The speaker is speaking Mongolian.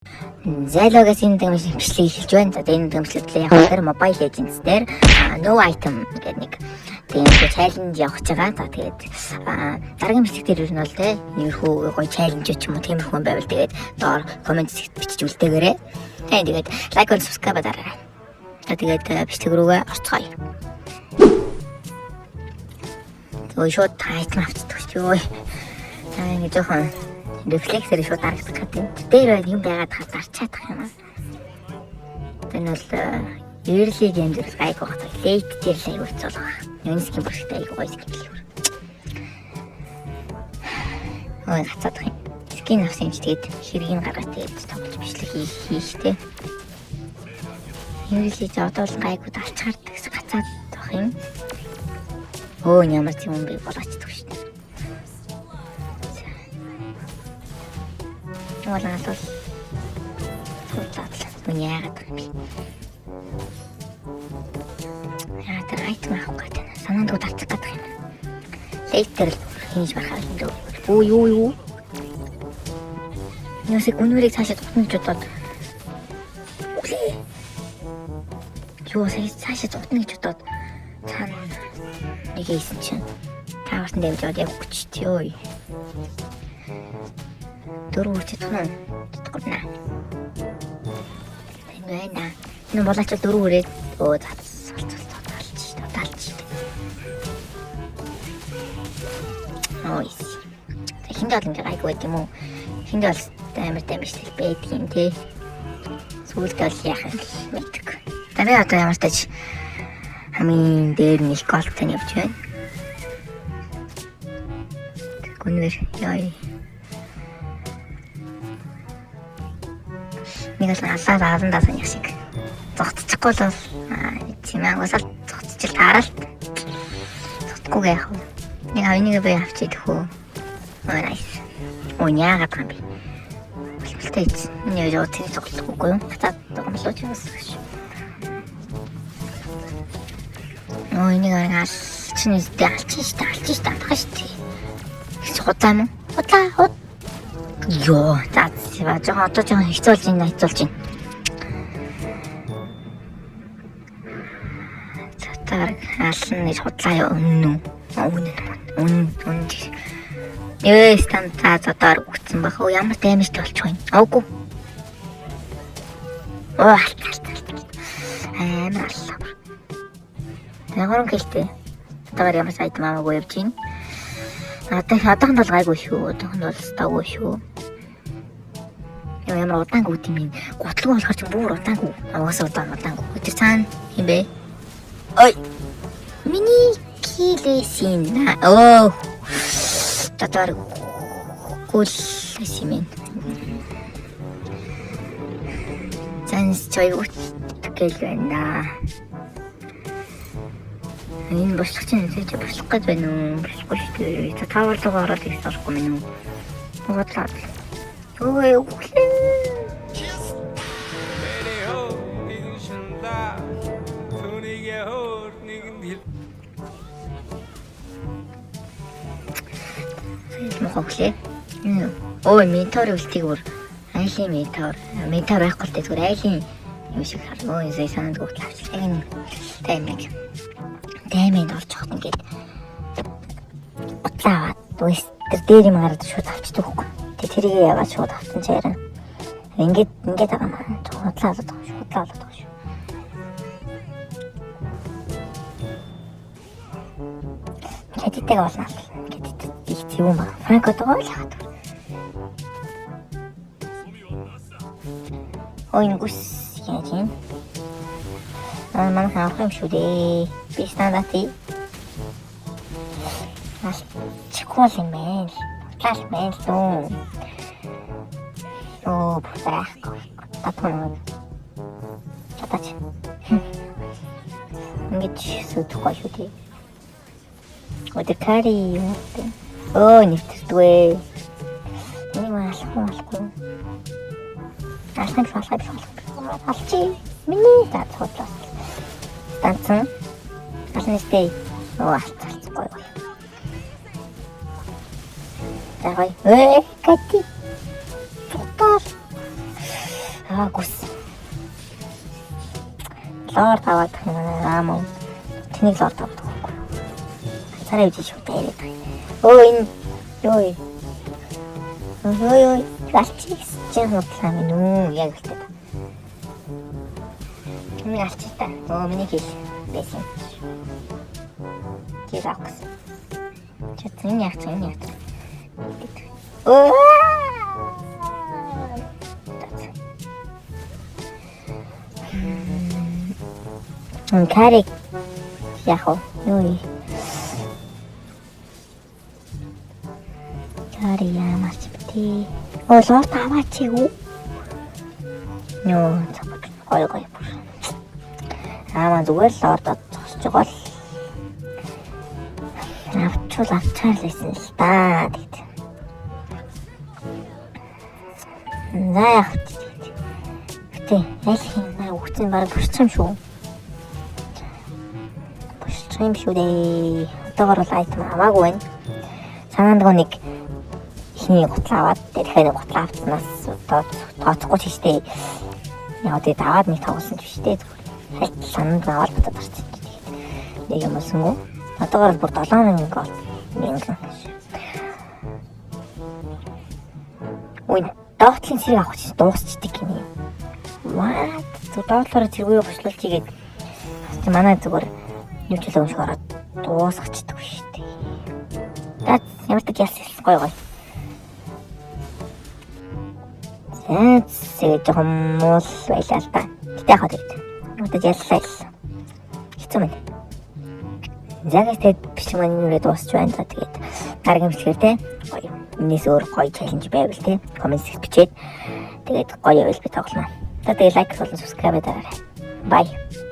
Zylogаас энэ бичлэгийг эхэлж байна. За энэ бичлэглээ яг тэр Mobile Legends дээр no item гэдэг нэг тийм challenge явах гэж байгаа. За тэгээд дараагийн бичлэг дээр ер нь бол те иймэрхүү гоё challenge ч юм уу тиймэрхүү байвал тэгээд доор comment бичиж үлдээгээрэй. Тэгээд like and subscribe дараарай. Тэгээд бичлэг рүүгээ орцгоё. Ой шууд тайтлан авчихдаг шүү. Ингээ жоохон рефлексээр шууд харагдах гэдэг. Дээр юм байгаад дарч чадах юм аа. Энэ бол early game дээр гайг байгаа. Late дээр л аягүй хэцүү байгаа. Юуны скин бүрхтэй аягүй гоё скин л юу. Ой хацаадах юм. Скин авсан юм чи тэгээд хэргийг гаргаад тэгээд тоглож бичлэг хийхтэй. Early за одоо л гайгүй алчгаардаг гэсэн гацаад байх юм. Өө ямар ч юм би болоочдөг шүү дээ. Валаас бол судлаад л яагаад юм бэ? Яа тэр айтм авах гэдэг нь санаанд удаачих гэдэг юм. Лейтер хийж байхаа юм дөө. Оо юу. Ясэг үнэрийг цаашаа тутна гэж бодоод. Юу цаашаа тутна гэж бодоод цаана нэг ийсэн чинь тааварсан дэмжээд яг хүчтэй ой. Дөрөв хүчтэй тунаа. Тэтгэвна. Тэнгайна. Энэ болооч дөрөв үрээд өө талч. Ой. Хиндэл ингэ гайг байд юм уу? Хиндэл амар дэмжлэл байдаг юм тий. Сүүлдээ л яах юм мэддэг. Дараа одоо ямар тач хамгийн дээр нэг голтон явж байна. Гүнвэр яа. Нэг л алаад аавандаа санах шиг. Зогтчихгүй л чимээ уусаад зогтчих тааралт. Зогтгүйгээ яах вэ? Нэг авинийг би авчиж хөө. Ой nice. Яагаад юм бэ? Үлтэй. Нэг юу тийм зогтгүйгүй юм. Татаад гомлооч яасан. Ой нэг алчин штэ алах штэ. Худлаа юм уу? Худлаа. Йоо, за жоохон одоо жоохон хэцүүлж байна. За алсан нэг худлаа юу өннү. Үнэн. Станцаа задаар үтсэн бах. Ямар дэмжтэй болчих вэ? Оогүй. Алт. Амар аллаа. Ягуурн гэлтэй. Одоогаар ямар сайд маамаагүй явж байна. Одоохон бол гайгүй шүү. Одоохон бол стаггүй шүү. Ямар удаангүй юм бэ? Гутлгүй болохоор ч бүр удаангүй. Угаасаа удаангүй. Тэр цаана юм бэ? Ой. Миний килэсин. Оо. Татар кулэсин. Занс чойгут гэл байна. Энэ босч чинь зэж босох гэж байна уу? Босхгүй шүү дээ. Тавар руу ороод ирэх болохгүй мэн үү? Угадлаа. Ой. Мохоглээ. Ой, ментор үлтгийг бүр айлын ментор байхгүй л дээ зүгээр айлын юм шиг хараа. Ой, санаанд гутлаа авчихлаа. Энэ даймэнд орж хот ингээд утлаа аваад тэр дээр юм гараад шууд авчдаг хөхгүй. Тэрийг яагаад шууд авсан ч ярина. Ингээд байгаа маань худлаа болоод байгаа шүү. Хэдийтэй болно. Хэдийтэй их юм ба. Франко тоогоо л хаад. Ой нүгс яаж юм? Манай хаах юм шүү дээ. Би стандарти. Чикол юм байна. Тал мэн лөө. Оо бутаах. Татвар. Чатач. Ингэж сүтгэхгүй шүү дээ. Өдөр кари юм. Оо нэвтэрдвэ. Энэ маалахгүй. Алчи. Миний татвар. Танцсан. Алнэстэй. Оо алцгүй. Давай. Кати. Фотор. Гүс. Лорд аваад аамаа. Тэнийг лорд аваад байхгүй. Царай үжиж шүү дээ яриад байна. Өө энэ ёо. Ой. Галчиж чинь хутлаа минь үү яг л таа. Миний галчиж та. Миний хэл байсан. Чи заахс. Чатны яг. Өө. Карик яг юу кари ямарч бити. Лорд аваач юу? Нөө гой. Зүгээр лордод зогсож байгаа л авчаар лсэн л да гэд. За яг гэтээ аль хин үгцэн бараг бушчих юм шүү. Бушчих юм шүү дээ. Одоогор бол айтем аваагүй байна. Санаанд нэг ихний гутлаа аваад дахиад нэг гутлаа авцснаас тооцохгүй ч гэжтэй. Яг тэгээд аваад нэг тоглосон ч биш дээ. Хальт санаанд аваад батад гарчих. Нэг юм болсонгүй. Одоогор бүр 7,000 гол. Ой, доотлын сэрэг авах чинь дуусчдаг юм. Маа, доотлоор зэргүй бошлуулж игээд манай зүгээр юу ч л өмшг ороод дуусчихдаг шүү дээ. За ямар ч ялс гоё. Тэгээд жоохон муул байлаа л да. Гэтэ яхаа тэгээд. Одоо яллаа л. Хэцүү мэн. Загастэй бичмэн нүрээ дуусч байна. За тэгээд дараагийн бичлэгээр те гоё. Энэс өөр гоё чаленж байвал те коммент бичээд тэгээд гоё байвал би тоглоно. За тэгээд лайк болон subscribe дараарай. Bye.